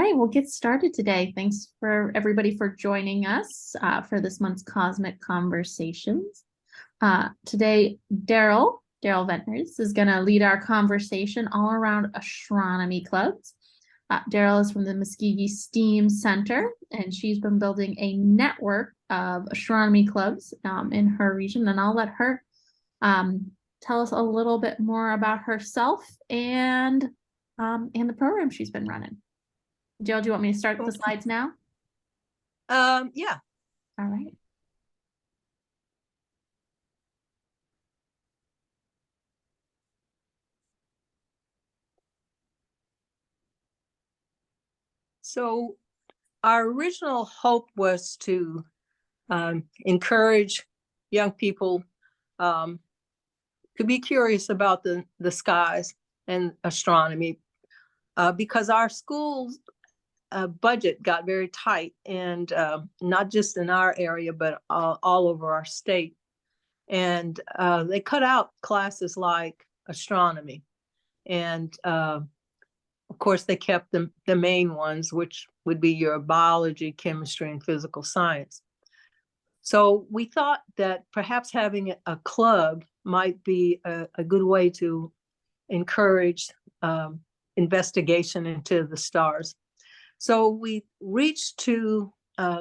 right, we'll get started today. Thanks for everybody for joining us for this month's Cosmic Conversations. Today, Darryl Venters is going to lead our conversation all around astronomy clubs. Darryl is from the Muskogee STEAM Center, and she's been building a network of astronomy clubs in her region. And I'll let her tell us a little bit more about herself and the program she's been running. Jill, do you want me to start the slides now? Yeah. All right. So our original hope was to encourage young people to be curious about the skies and astronomy because our school's budget got very tight, and not just in our area, but all over our state. And they cut out classes like astronomy. And of course, they kept the main ones, which would be your biology, chemistry, and physical science. So we thought that perhaps having a club might be a good way to encourage investigation into the stars. So we reached to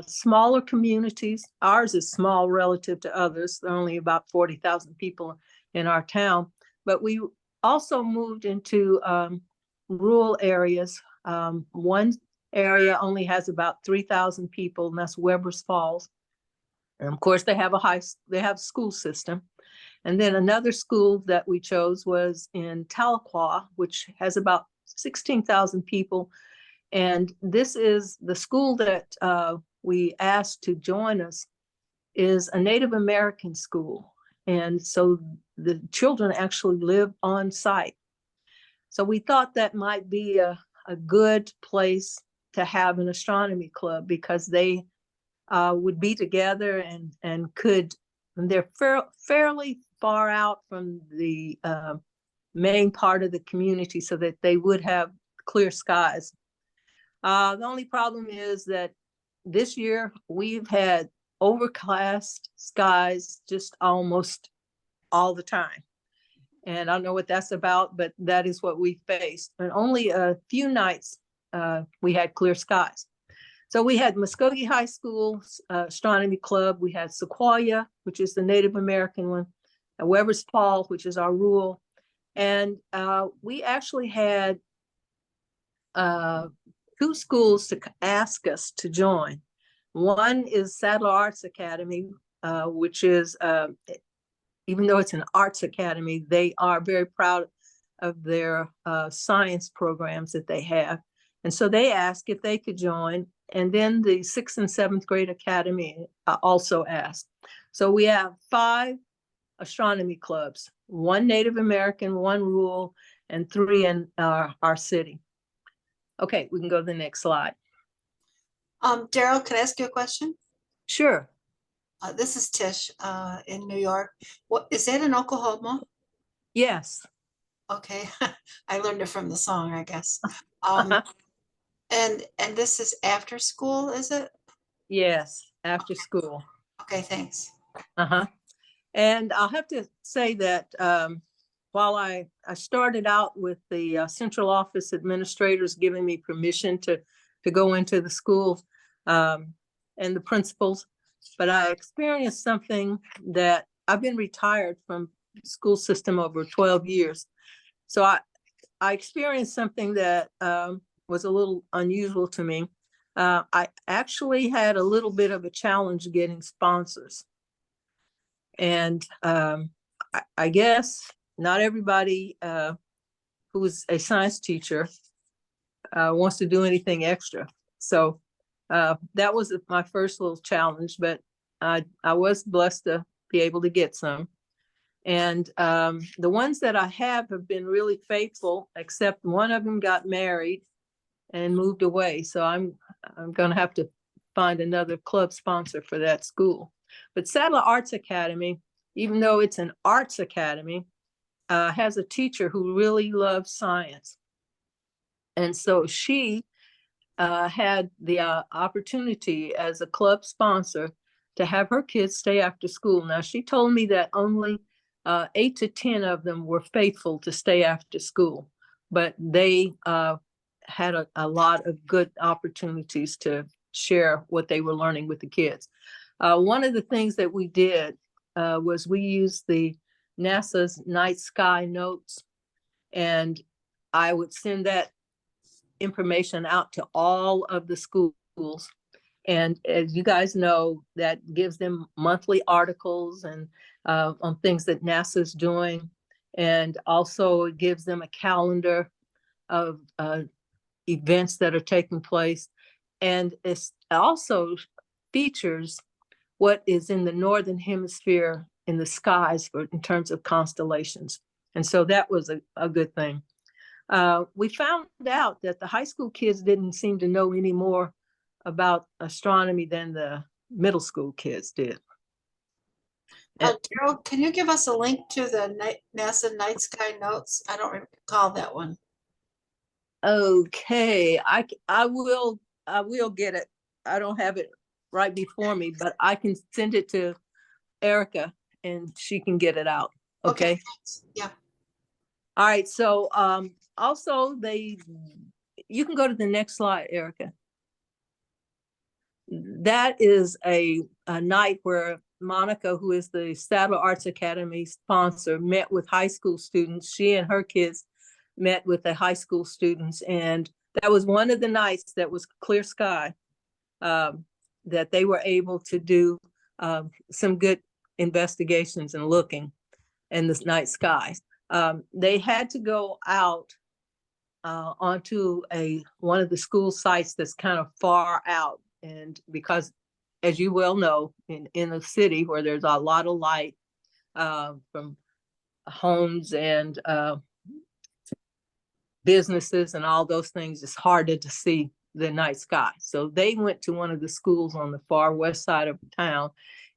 smaller communities. Ours is small relative to others. There are only about 40,000 people in our town. But we also moved into rural areas. One area only has about 3,000 people, and that's Weber's Falls. And of course, they have a school system. And then another school that we chose was in Tahlequah, which has about 16,000 people. And this is the school that we asked to join us is a Native American school. And so the children actually live on site. So we thought that might be a good place to have an astronomy club because they would be together and they're fairly far out from the main part of the community so that they would have clear skies. The only problem is that this year we've had overcast skies just almost all the time. And I don't know what that's about, but that is what we faced. And only a few nights we had clear skies. So we had Muskogee High School's astronomy club. We had Sequoia, which is the Native American one, and Weber's Falls, which is our rural. And we actually had two schools to ask us to join. One is Sadler Arts Academy, which is, even though it's an arts academy, they are very proud of their science programs that they have. And so they asked if they could join. And then the 6th and 7th grade academy also asked. So we have 5 astronomy clubs, 1 Native American, 1 rural, and 3 in our city. Okay, we can go to the next slide. Darryl, can I ask you a question? Sure. This is Tish in New York. What is that in Oklahoma? Yes. Okay, I learned it from the song, I guess. And this is after school, is it? Yes, after school. Okay, thanks. And I'll have to say that while I started out with the central office administrators giving me permission to go into the schools and the principals, but I experienced something that I've been retired from the school system over 12 years. So I experienced something that was a little unusual to me. I actually had a little bit of a challenge getting sponsors. And I guess not everybody who's a science teacher wants to do anything extra. So that was my first little challenge, but I was blessed to be able to get some. And the ones that I have been really faithful, except one of them got married and moved away. So I'm going to have to find another club sponsor for that school. But Sadler Arts Academy, even though it's an arts academy, has a teacher who really loves science. And so she had the opportunity as a club sponsor to have her kids stay after school. Now, she told me that only 8 to 10 of them were faithful to stay after school, but they had a lot of good opportunities to share what they were learning with the kids. One of the things that we did was we used the NASA's night sky notes, and I would send that information out to all of the schools. And as you guys know, that gives them monthly articles and on things that NASA's doing. And also it gives them a calendar of events that are taking place. And it also features what is in the Northern Hemisphere in the skies in terms of constellations. And so that was a good thing. We found out that the high school kids didn't seem to know any more about astronomy than the middle school kids did. Darryl, can you give us a link to the NASA Night Sky Notes? I don't recall that one. Okay, I will get it. I don't have it right before me, but I can send it to Erica and she can get it out. Okay. Thanks. Yeah. All right. So also you can go to the next slide, Erica. That is a night where Monica, who is the Saddle Arts Academy sponsor, met with high school students. She and her kids met with the high school students, and that was one of the nights that was clear sky, that they were able to do some good investigations and looking in this night sky. They had to go out onto one of the school sites that's kind of far out, and because, as you well know, in a city where there's a lot of light from homes and businesses and all those things, it's harder to see the night sky. So they went to one of the schools on the far west side of town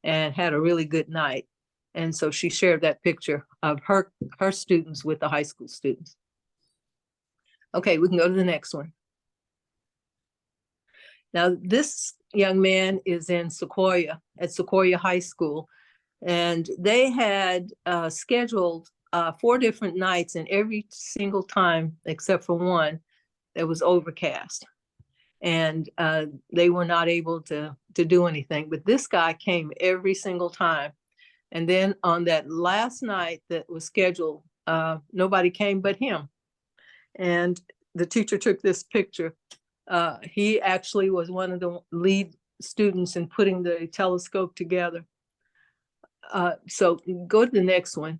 and had a really good night. And so she shared that picture of her students with the high school students. Okay, we can go to the next one. Now, this young man is in Sequoia, at Sequoia High School, and they had scheduled 4 different nights, and every single time, except for one, it was overcast. And they were not able to do anything. But this guy came every single time. And then on that last night that was scheduled, nobody came but him. And the teacher took this picture. He actually was one of the lead students in putting the telescope together. So go to the next one.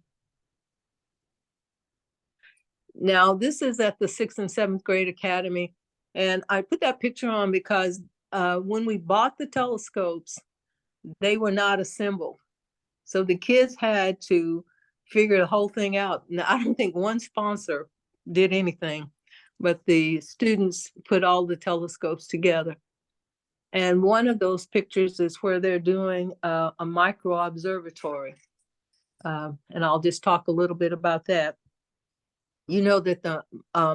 Now, this is at the 6th and 7th grade academy. And I put that picture on because when we bought the telescopes, they were not assembled. So the kids had to figure the whole thing out. Now, I don't think one sponsor did anything, but the students put all the telescopes together. And one of those pictures is where they're doing a micro observatory. And I'll just talk a little bit about that. You know that the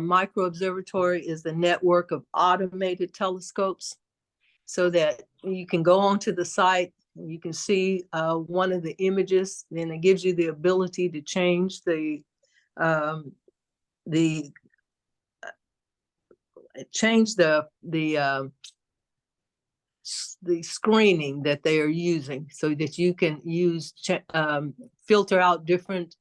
micro observatory is the network of automated telescopes, so that you can go onto the site, you can see one of the images, and it gives you the ability to change the screening that they are using, so that you can use filter out different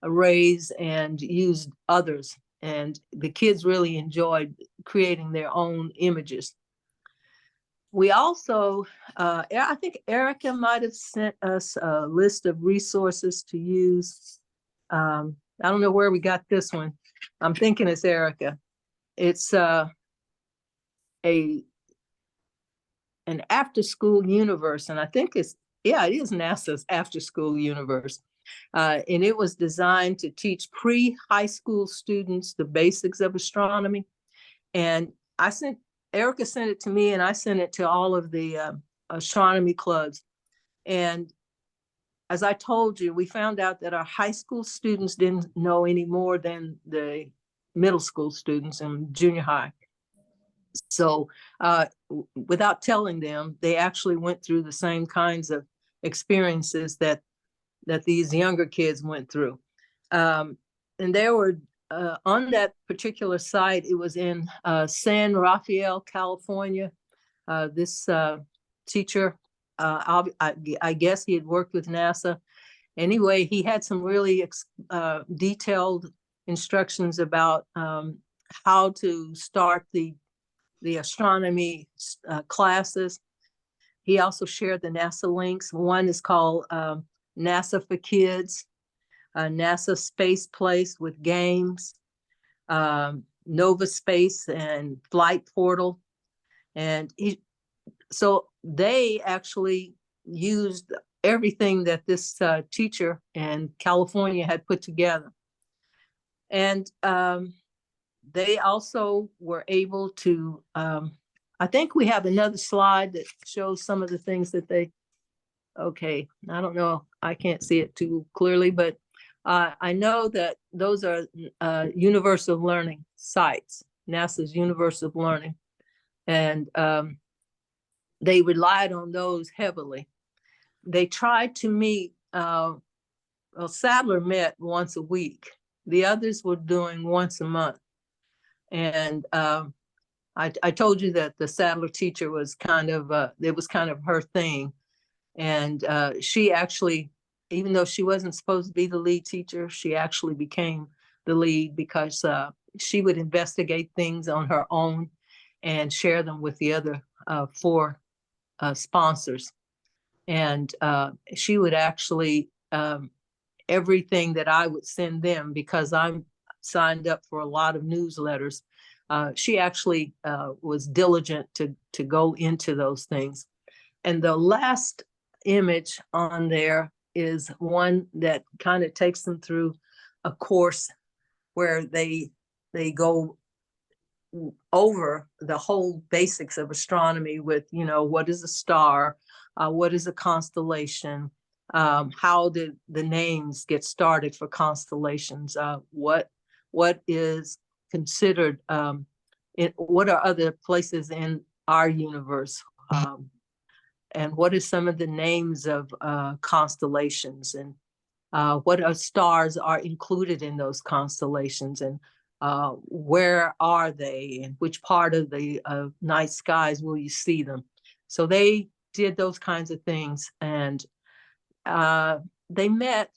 arrays and use others. And the kids really enjoyed creating their own images. We also, I think Erica might have sent us a list of resources to use. I don't know where we got this one. I'm thinking it's Erica. It's an after school universe. And I think it is NASA's after school universe. And it was designed to teach pre-high school students the basics of astronomy. And Erica sent it to me, and I sent it to all of the astronomy clubs. And as I told you, we found out that our high school students didn't know any more than the middle school students and junior high. So without telling them, they actually went through the same kinds of experiences that these younger kids went through. And there were on that particular site, it was in San Rafael, California. This teacher, I guess he had worked with NASA. Anyway, he had some really detailed instructions about how to start the astronomy classes. He also shared the NASA links. One is called NASA for Kids, NASA Space Place with games, Nova Space and Flight Portal. And so they actually used everything that this teacher in California had put together. And they also were able to, I think we have another slide that shows some of the things that they, okay, I don't know, I can't see it too clearly, but I know that those are universal learning sites, NASA's universal learning. And they relied on those heavily. They tried to meet, well, Sadler met once a week. The others were doing once a month. And I told you that the Sadler teacher was kind of, it was kind of her thing. And she actually, even though she wasn't supposed to be the lead teacher, she actually became the lead because she would investigate things on her own and share them with the other 4 sponsors. And she would actually, everything that I would send them, because I'm signed up for a lot of newsletters, she actually was diligent to go into those things. And the last image on there is one that kind of takes them through a course where they go over the whole basics of astronomy with, you know, what is a star, what is a constellation, how did the names get started for constellations, what is considered, what are other places in our universe, and what are some of the names of constellations, and what are stars are included in those constellations, and where are they, and which part of the night skies will you see them? So they did those kinds of things, and they met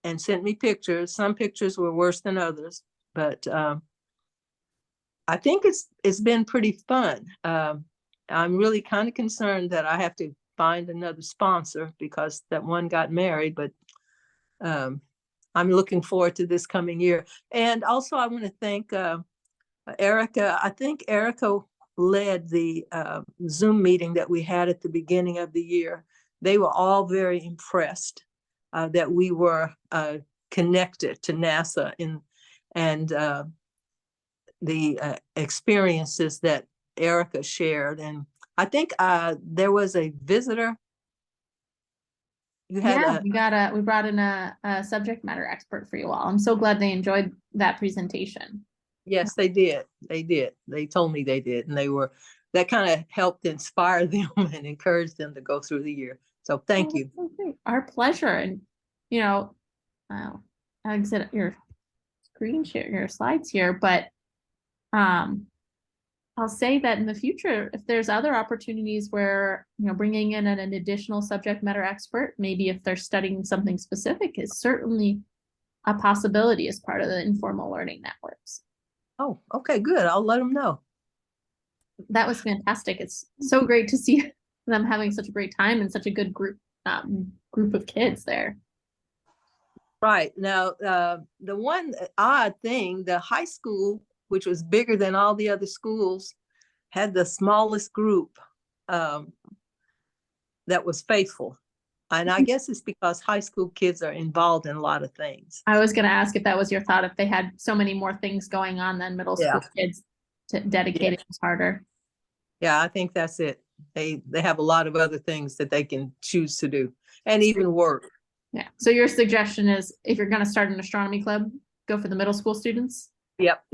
and sent me pictures. Some pictures were worse than others, but I think it's been pretty fun. I'm really kind of concerned that I have to find another sponsor because that one got married, but I'm looking forward to this coming year. And also I want to thank Erica. I think Erica led the Zoom meeting that we had at the beginning of the year. They were all very impressed that we were connected to NASA and the experiences that Erica shared. And I think there was a visitor. You had we brought in a subject matter expert for you all. I'm so glad they enjoyed that presentation. Yes, they did. They did. They told me they did. And that kind of helped inspire them and encourage them to go through the year. So thank you. Okay. Our pleasure. And, you know, I'll exit your screen share, your slides here, but I'll say that in the future, if there's other opportunities where, you know, bringing in an additional subject matter expert, maybe if they're studying something specific, is certainly a possibility as part of the informal learning networks. Oh, okay, good. I'll let them know. That was fantastic. It's so great to see them having such a great time and such a good group of kids there. Right. Now, the one odd thing, the high school, which was bigger than all the other schools, had the smallest group that was faithful. And I guess it's because high school kids are involved in a lot of things. I was going to ask if that was your thought, if they had so many more things going on than middle school kids, to dedicate it harder. Yeah, I think that's it. They have a lot of other things that they can choose to do, and even work. Yeah. So your suggestion is, if you're going to start an astronomy club, go for the middle school students? Yep.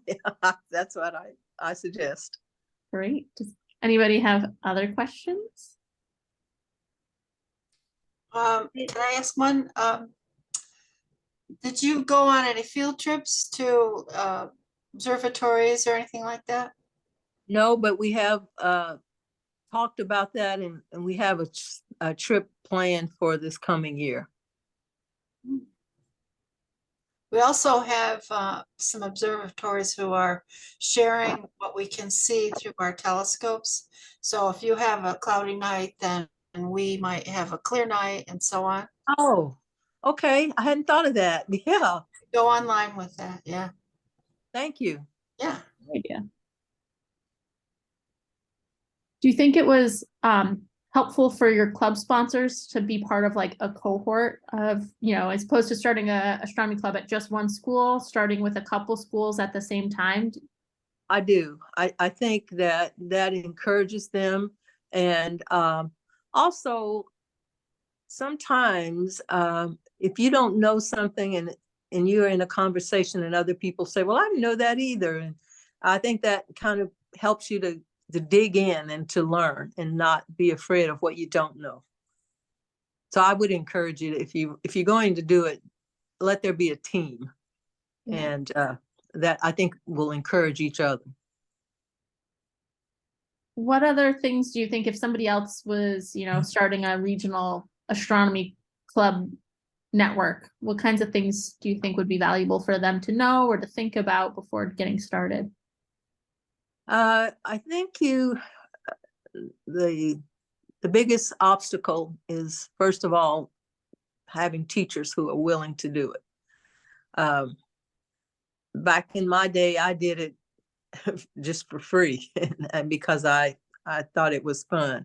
Yeah, that's what I suggest. Great. Does anybody have other questions? Can I ask one? Did you go on any field trips to observatories or anything like that? No, but we have talked about that, and we have a trip planned for this coming year. We also have some observatories who are sharing what we can see through our telescopes. So if you have a cloudy night, then we might have a clear night and so on. Oh, okay. I hadn't thought of that. Yeah, Go online with that. Yeah. thank you. Yeah. Good idea. Do you think it was helpful for your club sponsors to be part of like a cohort of, as opposed to starting a astronomy club at just one school, starting with a couple schools at the same time? I do. I think that encourages them. And also, sometimes if you don't know something and you're in a conversation and other people say, well, I didn't know that either. And I think that kind of helps you to dig in and to learn and not be afraid of what you don't know. So I would encourage you, if you're going to do it, let there be a team. Yeah. And that I think will encourage each other. What other things do you think, if somebody else was, starting a regional astronomy club network, what kinds of things do you think would be valuable for them to know or to think about before getting started? I think the biggest obstacle is, first of all, having teachers who are willing to do it. Back in my day, I did it just for free and because I thought it was fun.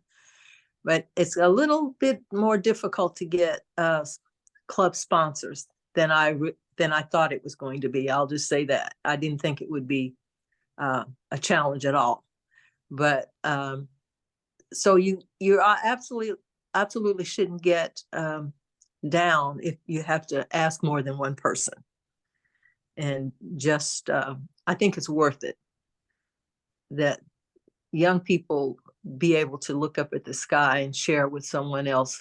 But it's a little bit more difficult to get club sponsors than I thought it was going to be. I'll just say that. I didn't think it would be a challenge at all. But so you are absolutely shouldn't get down if you have to ask more than one person. And just I think it's worth it that young people be able to look up at the sky and share with someone else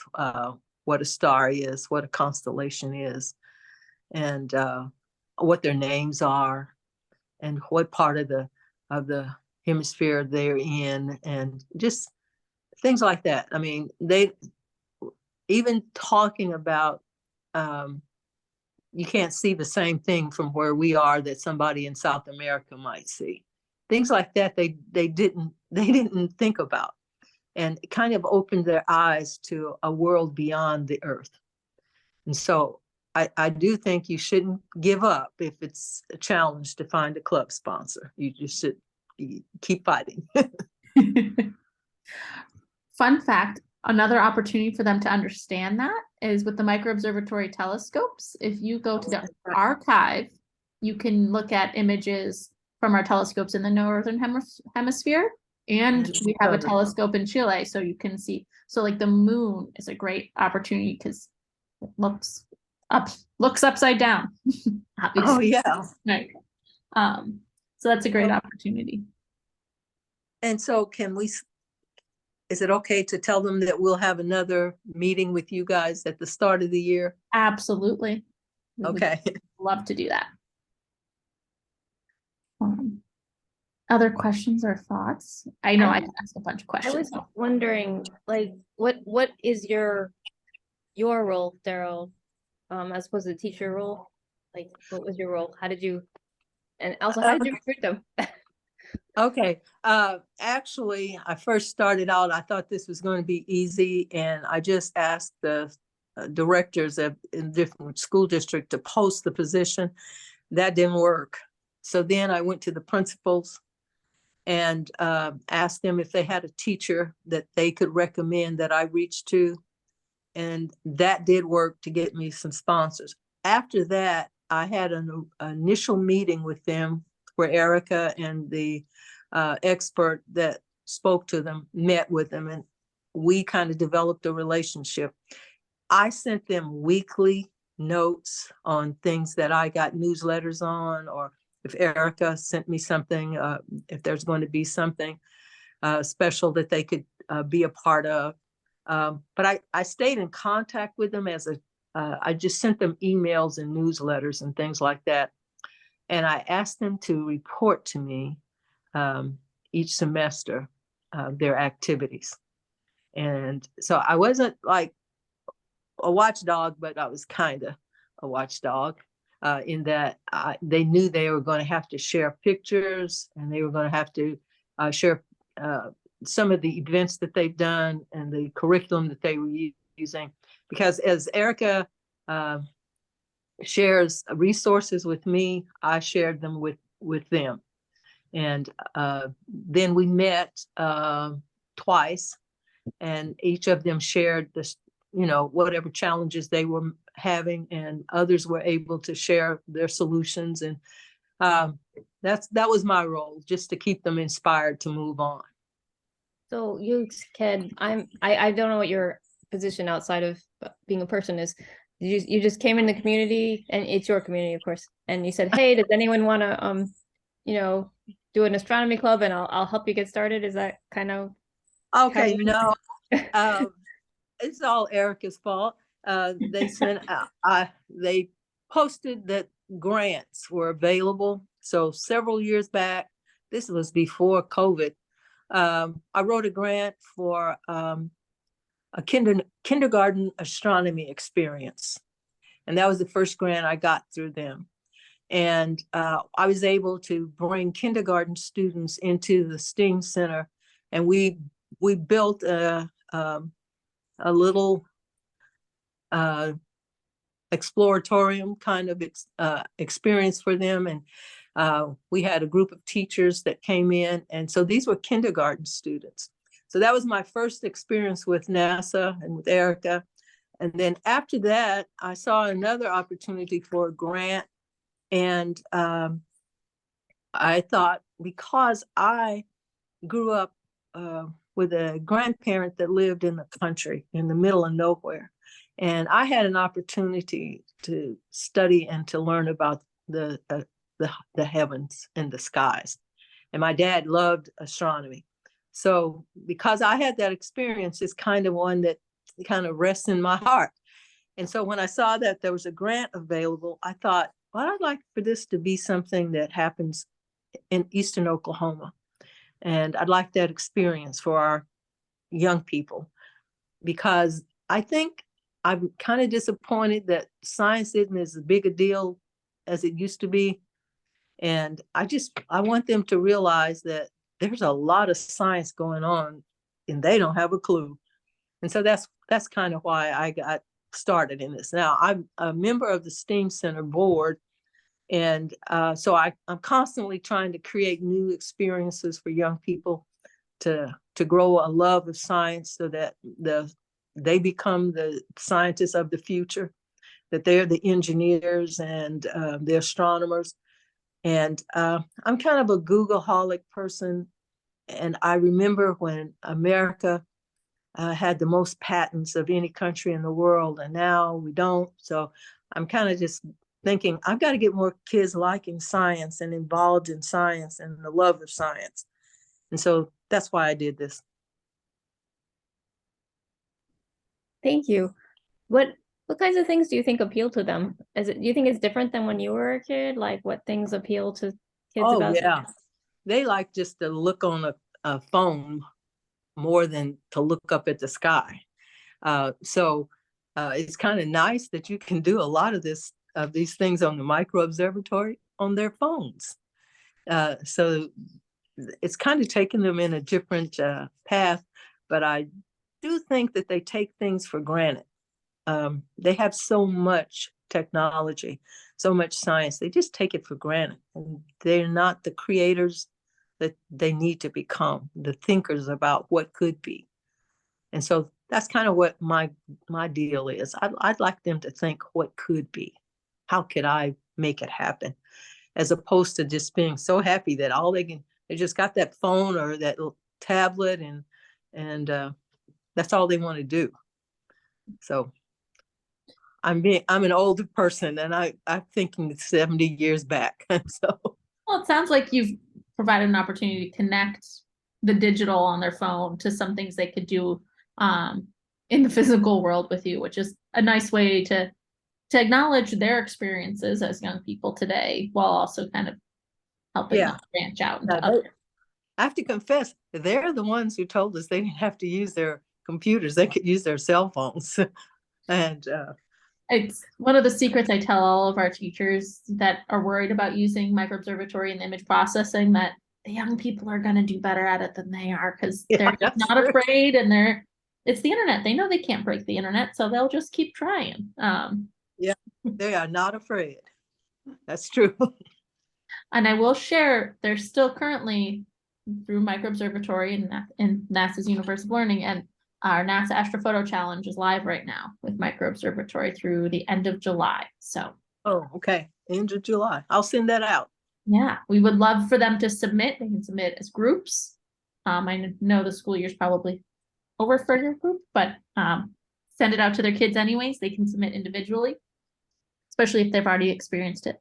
what a star is, what a constellation is, and what their names are, and what part of the hemisphere they're in, and just things like that. I mean, they even talking about you can't see the same thing from where we are that somebody in South America might see. Things like that they didn't think about, and it kind of opened their eyes to a world beyond the Earth. And so I do think you shouldn't give up if it's a challenge to find a club sponsor. You just should keep fighting. Fun fact, another opportunity for them to understand that is with the micro observatory telescopes. If you go to the archive, you can look at images from our telescopes in the northern hemisphere, and we have a telescope in Chile, so you can see. So like the moon is a great opportunity because it looks upside down. Oh yeah. Right. So that's a great opportunity. And so is it okay to tell them that we'll have another meeting with you guys at the start of the year? Absolutely. We would Okay. love to do that. Other questions or thoughts? I know I can ask a bunch of questions. I was wondering, like, what is your role, Darryl, as opposed to the teacher role? Like, what was your role? How did you, and also how did you recruit them? Okay. Actually, I first started out, I thought this was going to be easy, and I just asked the directors in different school districts to post the position. That didn't work. So then I went to the principals and asked them if they had a teacher that they could recommend that I reach to. And that did work to get me some sponsors. After that, I had an initial meeting with them where Erica and the expert that spoke to them met with them, and we kind of developed a relationship. I sent them weekly notes on things that I got newsletters on, or if Erica sent me something, if there's going to be something special that they could be a part of. But I stayed in contact with them I just sent them emails and newsletters and things like that. And I asked them to report to me each semester their activities. And so I wasn't like a watchdog, but I was kind of a watchdog in that they knew they were going to have to share pictures, and they were going to have to share some of the events that they've done and the curriculum that they were using. Because as Erica shares resources with me, I shared them with them. And then we met twice, and each of them shared this, whatever challenges they were having, and others were able to share their solutions. And that was my role, just to keep them inspired to move on. So you can, I don't know what your position outside of being a person is. You just came in the community, and it's your community, of course. And you said, hey, does anyone want to, do an astronomy club, and I'll help you get started. Is that kind of? Okay, it's all Erica's fault. They sent they posted that grants were available. So several years back, this was before COVID, I wrote a grant for a kindergarten astronomy experience. And that was the first grant I got through them. And I was able to bring kindergarten students into the STEAM Center, and we built a little exploratorium kind of experience for them. And we had a group of teachers that came in. And so these were kindergarten students. So that was my first experience with NASA and with Erica. And then after that, I saw another opportunity for a grant. And I thought, because I grew up with a grandparent that lived in the country, in the middle of nowhere, and I had an opportunity to study and to learn about the heavens and the skies. And my dad loved astronomy. So because I had that experience, it's kind of one that kind of rests in my heart. And so when I saw that there was a grant available, I thought, well, I'd like for this to be something that happens in Eastern Oklahoma. And I'd like that experience for our young people, because I think I'm kind of disappointed that science isn't as big a deal as it used to be. And I want them to realize that there's a lot of science going on and they don't have a clue. And so that's kind of why I got started in this. Now, I'm a member of the STEAM Center board. And so I'm constantly trying to create new experiences for young people to grow a love of science, so that they become the scientists of the future, that they're the engineers and the astronomers. And I'm kind of a Googleaholic person. And I remember when America had the most patents of any country in the world, and now we don't. So I'm kind of just thinking, I've got to get more kids liking science and involved in science and the love of science. And so that's why I did this. Thank you. What kinds of things do you think appeal to them? Do you think it's different than when you were a kid? Like, what things appeal to kids about yeah. They like just to look on a phone more than to look up at the sky. So it's kind of nice that you can do a lot of these things on the micro observatory on their phones. So it's kind of taken them in a different path, but I do think that they take things for granted. They have so much technology, so much science, they just take it for granted. And they're not the creators that they need to become, the thinkers about what could be. And so that's kind of what my deal is. I'd like them to think what could be. How could I make it happen? As opposed to just being so happy that they just got that phone or that tablet and that's all they want to do. So I'm an older person, and I'm thinking 70 years back. So Well, it sounds like you've provided an opportunity to connect the digital on their phone to some things they could do in the physical world with you, which is a nice way to acknowledge their experiences as young people today, while also kind of helping Yeah. them branch out Yeah, into other. I have to confess, they're the ones who told us they didn't have to use their computers. They could use their cell phones. And It's one of the secrets I tell all of our teachers that are worried about using microobservatory and image processing, that the young people are going to do better at it than they are, because Yeah, they're just that's not true. afraid, and it's the internet. They know they can't break the internet, so they'll just keep trying. They are not afraid. That's true. And I will share, there's still currently through microobservatory and NASA's Universe of Learning, and our NASA Astrophoto Challenge is live right now with microobservatory through the end of July. So Oh, okay. End of July. I'll send that out. yeah, we would love for them to submit. They can submit as groups. I know the school year's probably over for your group, but send it out to their kids anyways. They can submit individually, especially if they've already experienced it.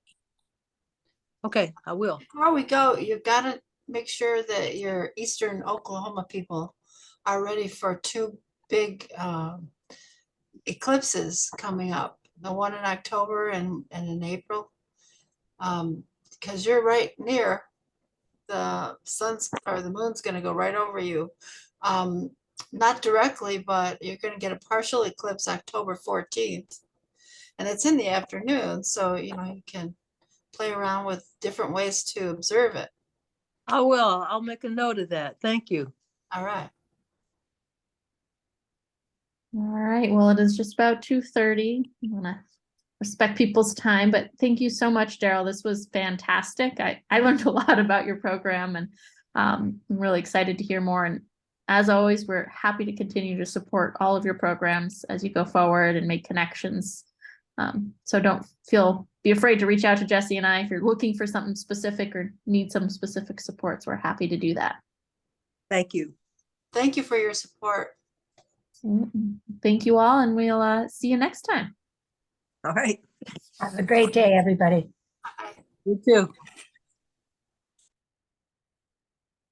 Okay, I will. Before we go, you've got to make sure that your Eastern Oklahoma people are ready for two big eclipses coming up, the one in October and in April. Because you're right near the sun's or the moon's going to go right over you. Not directly, but you're going to get a partial eclipse October 14th. And it's in the afternoon, so you can play around with different ways to observe it. I will. I'll make a note of that. Thank you. All right. All right. Well, it is just about 2:30. I want to respect people's time, but thank you so much, Darryl. This was fantastic. I learned a lot about your program, and I'm really excited to hear more. And as always, we're happy to continue to support all of your programs as you go forward and make connections. So don't be afraid to reach out to Jesse and I if you're looking for something specific or need some specific supports. We're happy to do that. Thank you. Thank you for your support. Thank you all, and we'll see you next time. All right. Have a great day, everybody. Bye. You too.